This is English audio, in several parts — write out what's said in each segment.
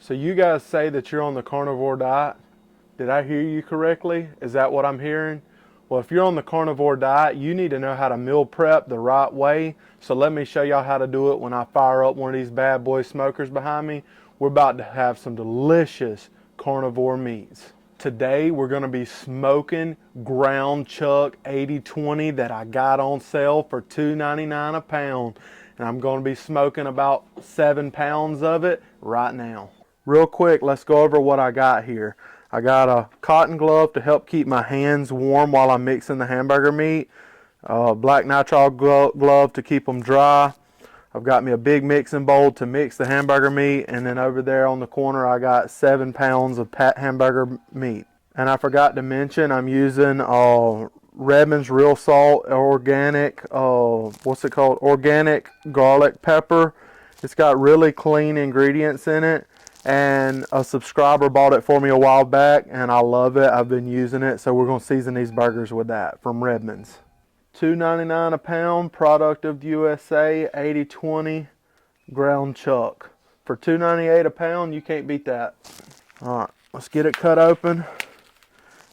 So you guys say that you're on the carnivore diet. Did I hear you correctly? Is that what I'm hearing? Well, if you're on the carnivore diet, you need to know how to meal prep the right way. So let me show y'all how to do it when I fire up one of these bad boy smokers behind me. We're about to have some delicious carnivore meats. Today we're going to be smoking ground chuck 80/20 that I got on sale for $2.99 a pound. And I'm going to be smoking about 7 pounds of it right now. Real quick, let's go over what I got here. I got a cotton glove to help keep my hands warm while I'm mixing the hamburger meat. Black nitrile glove to keep them dry. I've got me a big mixing bowl to mix the hamburger meat. And then over there on the corner, I got 7 pounds of hamburger meat. And I forgot to mention, I'm using Redmond's Real Salt organic, organic garlic pepper. It's got really clean ingredients in it. And a subscriber bought it for me a while back, and I love it. I've been using it, so we're going to season these burgers with that from Redmond's. $2.99 a pound, product of the USA, 80/20 ground chuck. For $2.98 a pound, you can't beat that. All right, let's get it cut open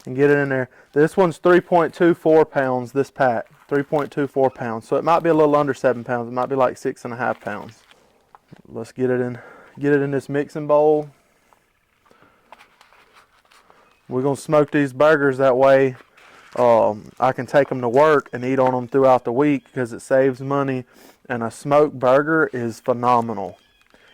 and get it in there. This one's 3.24 pounds, this pack, 3.24 pounds. So it might be a little under 7 pounds. It might be like 6.5 pounds. Let's get it in. Get it in this mixing bowl. We're going to smoke these burgers that way I can take them to work and eat on them throughout the week because it saves money. And a smoked burger is phenomenal.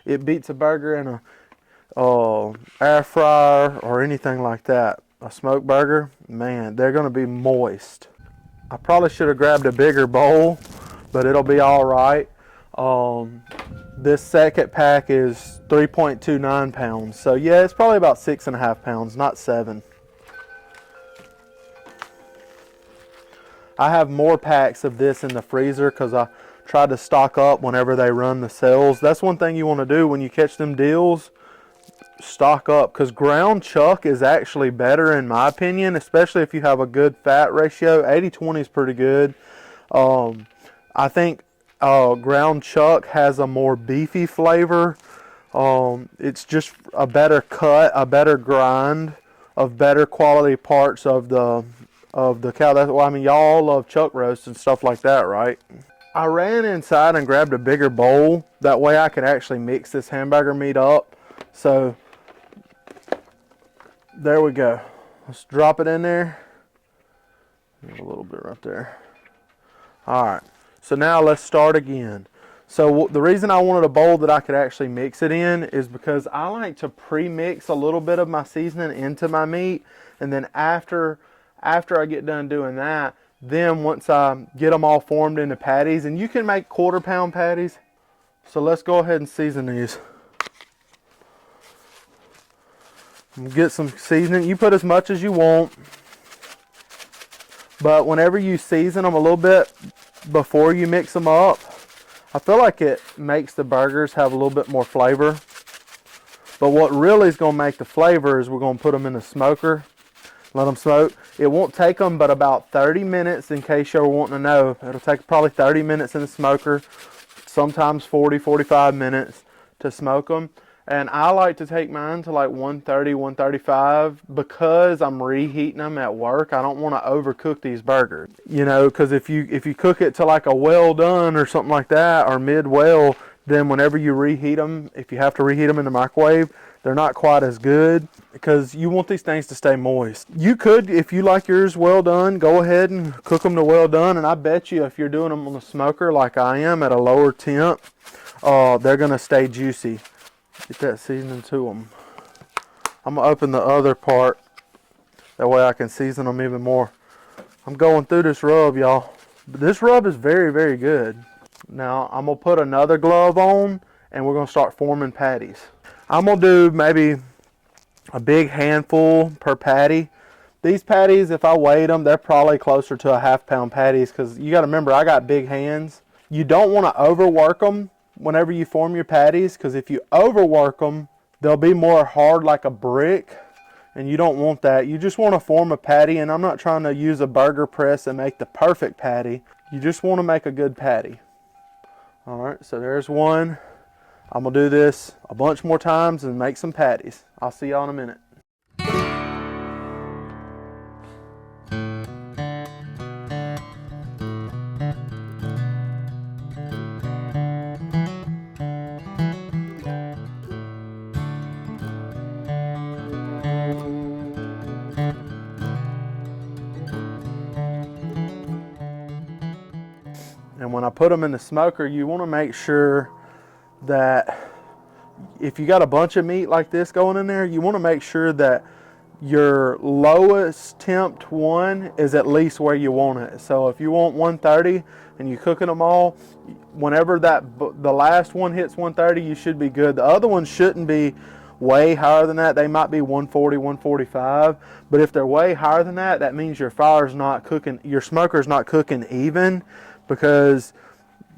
It beats a burger in a air fryer or anything like that. A smoked burger, man, they're going to be moist. I probably should have grabbed a bigger bowl, but it'll be all right. This second pack is 3.29 pounds. So yeah, it's probably about 6.5 pounds, not 7. I have more packs of this in the freezer because I tried to stock up whenever they run the sales. That's one thing you want to do when you catch them deals. Stock up, because ground chuck is actually better in my opinion, especially if you have a good fat ratio. 80/20 is pretty good. I think ground chuck has a more beefy flavor. It's just a better cut, a better grind of better quality parts of the cow. That's why, I mean, y'all all love chuck roast and stuff like that, right? I ran inside and grabbed a bigger bowl. That way I could actually mix this hamburger meat up. So there we go. Let's drop it in there. There's a little bit right there. All right. So now let's start again. So the reason I wanted a bowl that I could actually mix it in is because I like to pre-mix a little bit of my seasoning into my meat. And then after I get done doing that, then once I get them all formed into patties, and you can make 1/4 pound patties. So let's go ahead and season these. Get some seasoning. You put as much as you want. But whenever you season them a little bit before you mix them up, I feel like it makes the burgers have a little bit more flavor. But what really is going to make the flavor is we're going to put them in the smoker, let them smoke. It won't take them but about 30 minutes, in case you're wanting to know. It'll take probably 30 minutes in the smoker, sometimes 40, 45 minutes to smoke them. And I like to take mine to like 130, 135 because I'm reheating them at work. I don't want to overcook these burgers, you know, because if you cook it to like a well done or something like that, or mid well, then whenever you reheat them, if you have to reheat them in the microwave, they're not quite as good because you want these things to stay moist. You could, if you like yours well done, go ahead and cook them to well done. And I bet you if you're doing them on the smoker like I am at a lower temp, they're going to stay juicy. Get that seasoning to them. I'm going to open the other part. That way I can season them even more. I'm going through this rub, y'all. This rub is very, very good. Now, I'm going to put another glove on, and we're going to start forming patties. I'm going to do maybe a big handful per patty. These patties, if I weighed them, they're probably closer to a 1/2 pound patties, because you got to remember, I got big hands. You don't want to overwork them whenever you form your patties, because if you overwork them, they'll be more hard like a brick, and you don't want that. You just want to form a patty, and I'm not trying to use a burger press and make the perfect patty. You just want to make a good patty. All right, so there's one. I'm gonna do this a bunch more times and make some patties. I'll see y'all in a minute. And when I put them in the smoker, you want to make sure that if you got a bunch of meat like this going in there, you want to make sure that your lowest temp one is at least where you want it. So if you want 130 and you're cooking them all, whenever the last one hits 130, you should be good. The other ones shouldn't be way higher than that. They might be 140, 145, but if they're way higher than that, that means your fire's not cooking, your smoker's not cooking even, because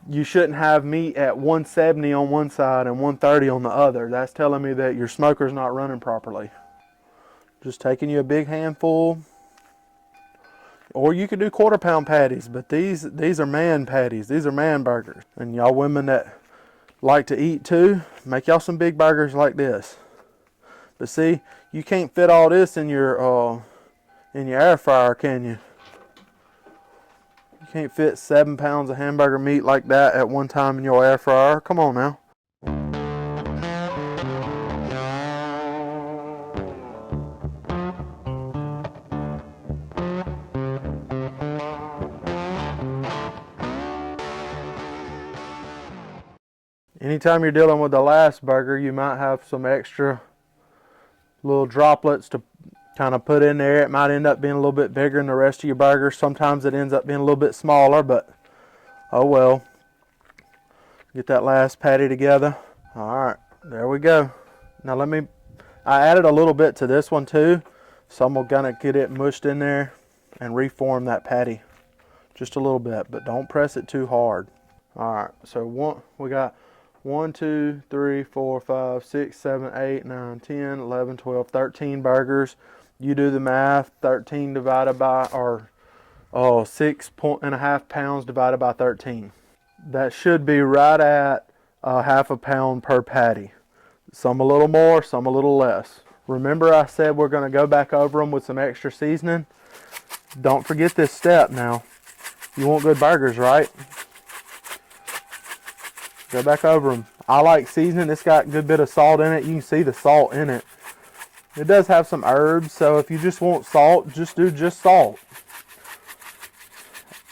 you shouldn't have meat at 170 on one side and 130 on the other. That's telling me that your smoker's not running properly. Just taking you a big handful. Or you could do quarter-pound patties, but these are man patties. These are man burgers. And y'all women that like to eat too, make y'all some big burgers like this. But see, you can't fit all this in your air fryer, can you? You can't fit 7 pounds of hamburger meat like that at one time in your air fryer. Come on now. Anytime you're dealing with the last burger, you might have some extra little droplets to kind of put in there. It might end up being a little bit bigger than the rest of your burgers. Sometimes it ends up being a little bit smaller, but oh well. Get that last patty together. All right, there we go. Now I added a little bit to this one too, so I'm gonna get it mushed in there and reform that patty just a little bit, but don't press it too hard. All right, so we got 1, 2, 3, 4, 5, 6, 7, 8, 9, 10, 11, 12, 13 burgers. You do the math. 13 divided by, or 6.5 pounds divided by 13. That should be right at half a pound per patty. Some a little more, some a little less. Remember I said we're going to go back over them with some extra seasoning? Don't forget this step now. You want good burgers, right? Go back over them. I like seasoning. It's got a good bit of salt in it. You can see the salt in it. It does have some herbs, so if you just want salt, just do just salt.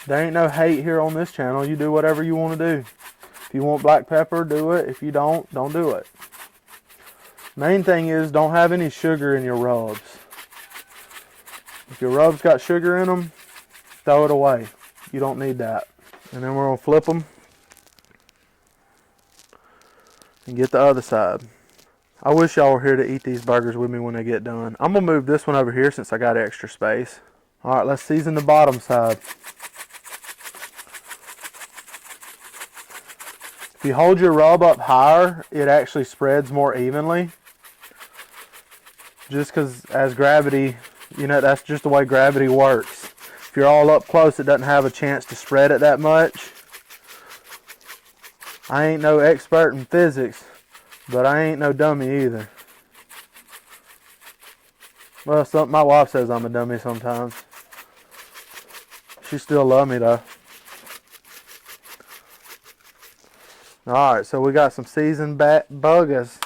There ain't no hate here on this channel. You do whatever you want to do. If you want black pepper, do it. If you don't do it. Main thing is don't have any sugar in your rubs. If your rubs got sugar in them, throw it away. You don't need that. And then we're going to flip them and get the other side. I wish y'all were here to eat these burgers with me when they get done. I'm going to move this one over here since I got extra space. Alright, let's season the bottom side. If you hold your rub up higher, it actually spreads more evenly. Just because as gravity, that's just the way gravity works. If you're all up close, it doesn't have a chance to spread it that much. I ain't no expert in physics, but I ain't no dummy either. Well, my wife says I'm a dummy sometimes. She still loves me though. Alright, so we got some seasoned burgers.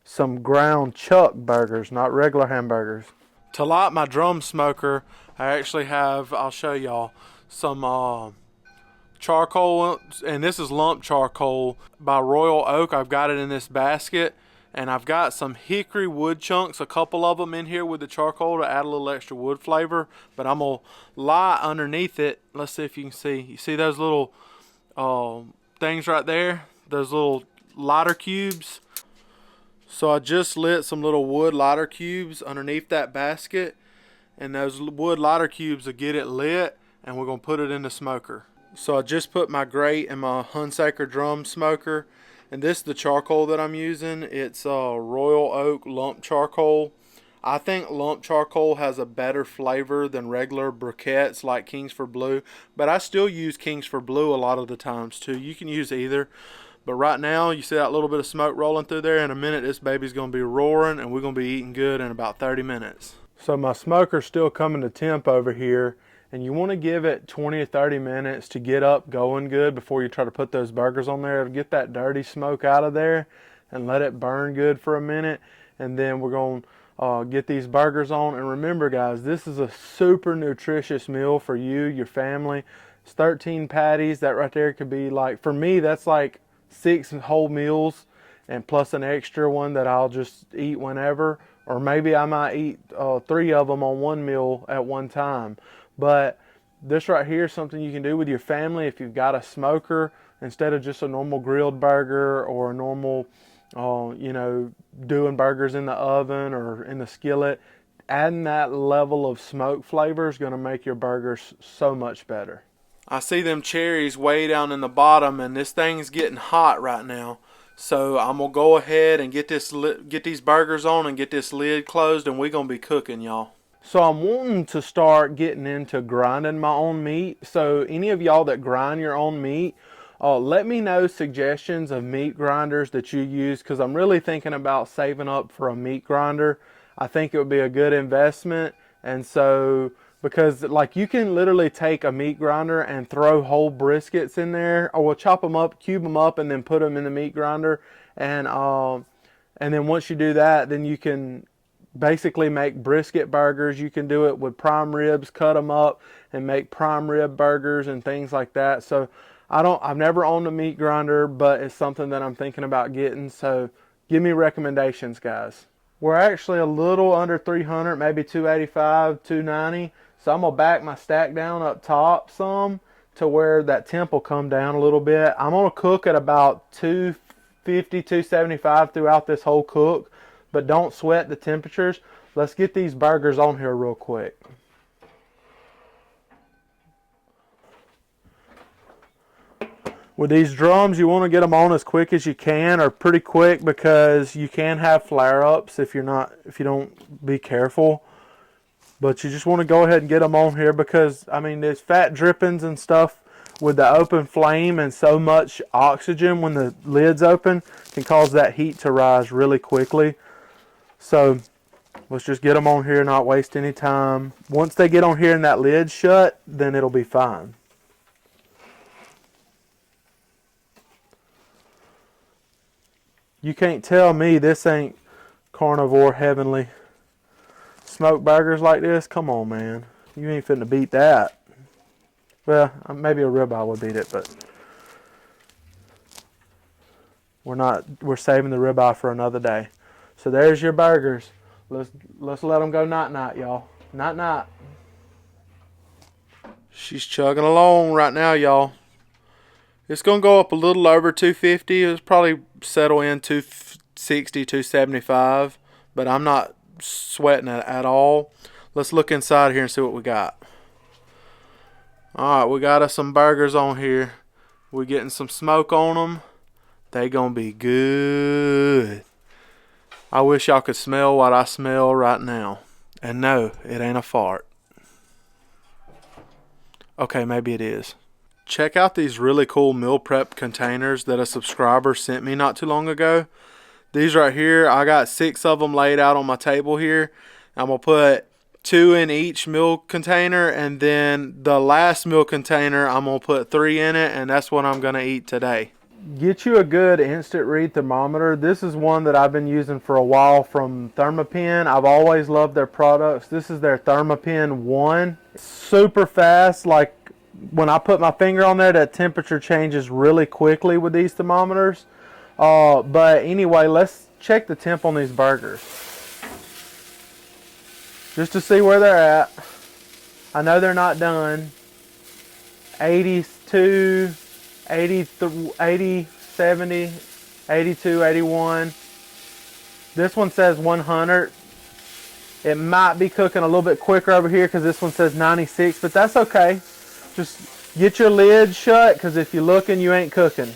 Some ground chuck burgers, not regular hamburgers. To light my drum smoker, I actually have, I'll show y'all, some charcoal, and this is lump charcoal by Royal Oak. I've got it in this basket, and I've got some hickory wood chunks, a couple of them in here with the charcoal to add a little extra wood flavor, but I'm going to light underneath it. Let's see if you can see. You see those little things right there? Those little lighter cubes? So I just lit some little wood lighter cubes underneath that basket, and those wood lighter cubes will get it lit, and we're going to put it in the smoker. So I just put my grate in my Hunsaker drum smoker, and this is the charcoal that I'm using. It's Royal Oak lump charcoal. I think lump charcoal has a better flavor than regular briquettes like Kingsford Blue, but I still use Kingsford Blue a lot of the times too. You can use either, But right now, you see that little bit of smoke rolling through there. In a minute, this baby's going to be roaring, and we're going to be eating good in about 30 minutes. So my smoker's still coming to temp over here, and you want to give it 20 to 30 minutes to get up going good before you try to put those burgers on there. Get that dirty smoke out of there and let it burn good for a minute, and then we're going to get these burgers on. And remember, guys, this is a super nutritious meal for you, your family. It's 13 patties. That right there could be like, for me, that's like 6 whole meals and plus an extra one that I'll just eat whenever, or maybe I might eat 3 of them on one meal at one time. But this right here is something you can do with your family if you've got a smoker, instead of just a normal grilled burger or a normal you know, doing burgers in the oven or in the skillet. Adding that level of smoke flavor is going to make your burgers so much better. I see them cherries way down in the bottom, and this thing's getting hot right now. So I'm going to go ahead and get these burgers on and get this lid closed, and we're going to be cooking, y'all. So I'm wanting to start getting into grinding my own meat. So any of y'all that grind your own meat, let me know suggestions of meat grinders that you use, because I'm really thinking about saving up for a meat grinder. I think it would be a good investment. And so, because like you can literally take a meat grinder and throw whole briskets in there, or we'll chop them up, cube them up, and then put them in the meat grinder. And then once you do that, then you can basically make brisket burgers. You can do it with prime ribs, cut them up and make prime rib burgers and things like that. So I've never owned a meat grinder, but it's something that I'm thinking about getting. So give me recommendations, guys. We're actually a little under 300, maybe 285, 290. So I'm gonna back my stack down up top some to where that temp will come down a little bit. I'm gonna cook at about 250, 275 throughout this whole cook, but don't sweat the temperatures. Let's get these burgers on here real quick. With these drums, you want to get them on as quick as you can, or pretty quick, because you can have flare-ups if you don't be careful. But you just want to go ahead and get them on here, because I mean there's fat drippings and stuff with the open flame, and so much oxygen when the lid's open can cause that heat to rise really quickly. So let's just get them on here, not waste any time. Once they get on here and that lid's shut, then it'll be fine. You can't tell me this ain't Carnivore heavenly. Smoked burgers like this, come on, man. You ain't finna beat that. Well, maybe a ribeye would beat it, but we're saving the ribeye for another day. So there's your burgers. Let's let them go night-night, y'all. Night-night. She's chugging along right now, y'all. It's going to go up a little over 250. It's probably settle in 260, 275. But I'm not sweating it at all. Let's look inside here and see what we got. Alright, we got us some burgers on here. We're getting some smoke on them. They going to be good. I wish y'all could smell what I smell right now. And no, it ain't a fart. Okay, maybe it is. Check out these really cool meal prep containers that a subscriber sent me not too long ago. These right here, I got 6 of them laid out on my table here. I'm going to put 2 in each meal container, and then the last meal container, I'm going to put 3 in it, and that's what I'm going to eat today. Get you a good instant read thermometer. This is one that I've been using for a while from Thermopin. I've always loved their products. This is their Thermopin 1. Super fast, like when I put my finger on there, that temperature changes really quickly with these thermometers. But anyway, let's check the temp on these burgers, just to see where they're at. I know they're not done. 82, 80, 80, 70, 82, 81. This one says 100. It might be cooking a little bit quicker over here because this one says 96, but that's okay. Just get your lid shut, because if you're looking, you ain't cooking.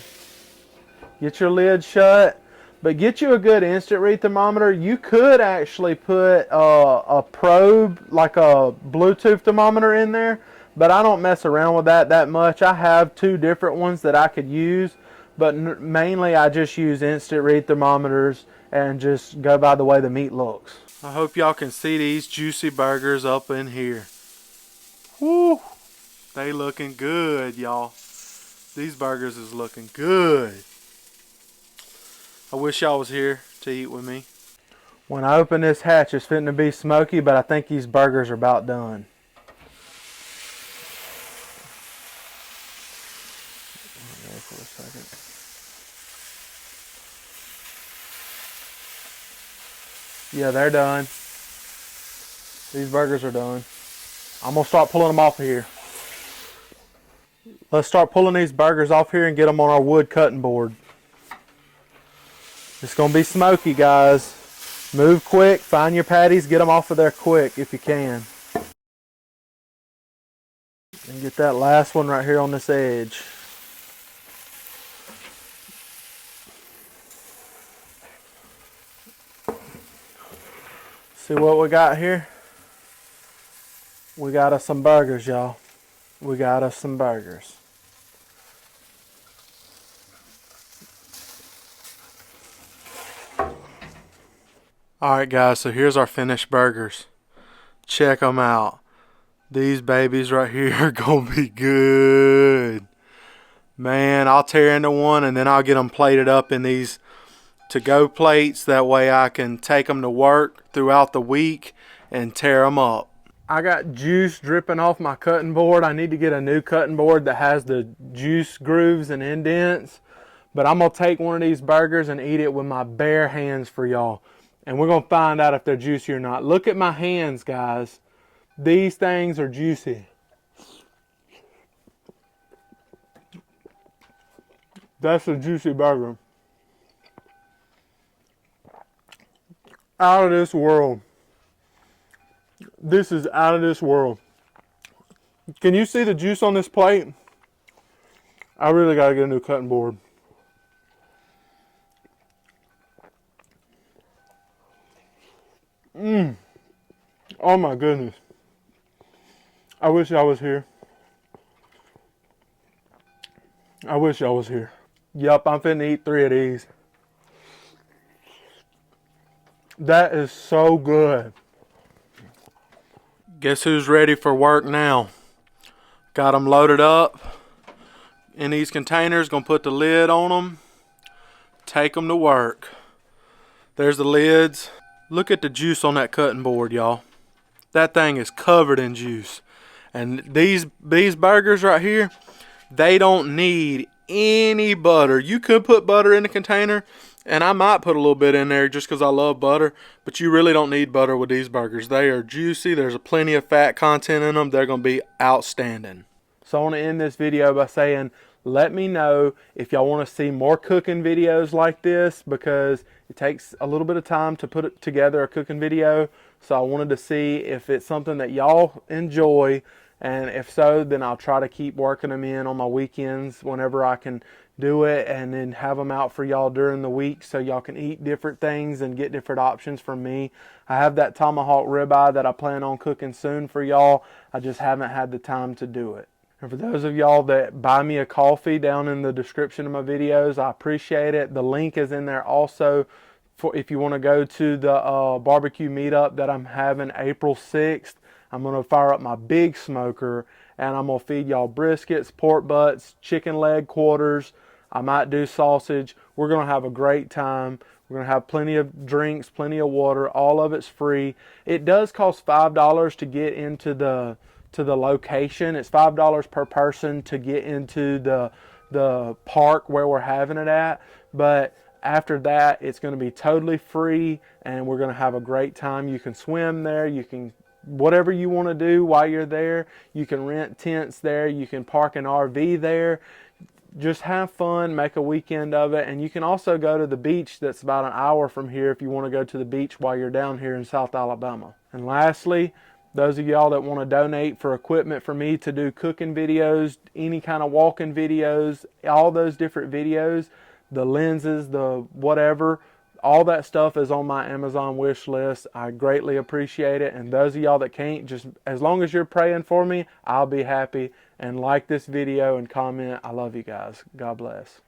Get your lid shut, but get you a good instant read thermometer. You could actually put a probe, like a Bluetooth thermometer in there, but I don't mess around with that much. I have 2 different ones that I could use, but mainly I just use instant read thermometers and just go by the way the meat looks. I hope y'all can see these juicy burgers up in here. Woo! They looking good, y'all. These burgers is looking good. I wish y'all was here to eat with me. When I open this hatch, it's fitting to be smoky, but I think these burgers are about done. For a second. Yeah, they're done. These burgers are done. I'm gonna start pulling them off of here. Let's start pulling these burgers off here and get them on our wood cutting board. It's gonna be smoky, guys. Move quick, find your patties, get them off of there quick if you can. And get that last one right here on this edge. See what we got here? We got us some burgers, y'all. We got us some burgers. Alright guys, so here's our finished burgers. Check them out. These babies right here are gonna be good. Man, I'll tear into one and then I'll get them plated up in these to-go plates. That way I can take them to work throughout the week and tear them up. I got juice dripping off my cutting board. I need to get a new cutting board that has the juice grooves and indents. But I'm gonna take one of these burgers and eat it with my bare hands for y'all. And we're gonna find out if they're juicy or not. Look at my hands, guys. These things are juicy. That's a juicy burger. Out of this world. This is out of this world. Can you see the juice on this plate? I really gotta get a new cutting board. Oh my goodness. I wish I was here. I wish I was here. Yup, I'm finna eat 3 of these. That is so good. Guess who's ready for work now? Got them loaded up in these containers. Gonna put the lid on them. Take them to work. There's the lids. Look at the juice on that cutting board, y'all. That thing is covered in juice. And these burgers right here, they don't need any butter. You could put butter in the container, and I might put a little bit in there just because I love butter, but you really don't need butter with these burgers. They are juicy. There's plenty of fat content in them. They're going to be outstanding. So I want to end this video by saying, let me know if y'all want to see more cooking videos like this, because it takes a little bit of time to put together a cooking video. So I wanted to see if it's something that y'all enjoy, and if so, then I'll try to keep working them in on my weekends whenever I can do it, and then have them out for y'all during the week so y'all can eat different things and get different options from me. I have that tomahawk ribeye that I plan on cooking soon for y'all. I just haven't had the time to do it. And for those of y'all that buy me a coffee down in the description of my videos, I appreciate it. The link is in there also for if you want to go to the barbecue meetup that I'm having April 6th. I'm going to fire up my big smoker and I'm going to feed y'all briskets, pork butts, chicken leg quarters. I might do sausage. We're going to have a great time. We're going to have plenty of drinks, plenty of water. All of it's free. It does cost $5 to get into the location. It's $5 per person to get into the park where we're having it at. But after that, it's going to be totally free, and we're going to have a great time. You can swim there. You can whatever you want to do while you're there. You can rent tents there. You can park an RV there. Just have fun, make a weekend of it. And you can also go to the beach that's about an hour from here if you want to go to the beach while you're down here in South Alabama. And lastly, those of y'all that want to donate for equipment for me to do cooking videos, any kind of walking videos, all those different videos, the lenses, the whatever, all that stuff is on my Amazon wish list. I greatly appreciate it. And those of y'all that can't, just as long as you're praying for me, I'll be happy. And like this video and comment. I love you guys. God bless.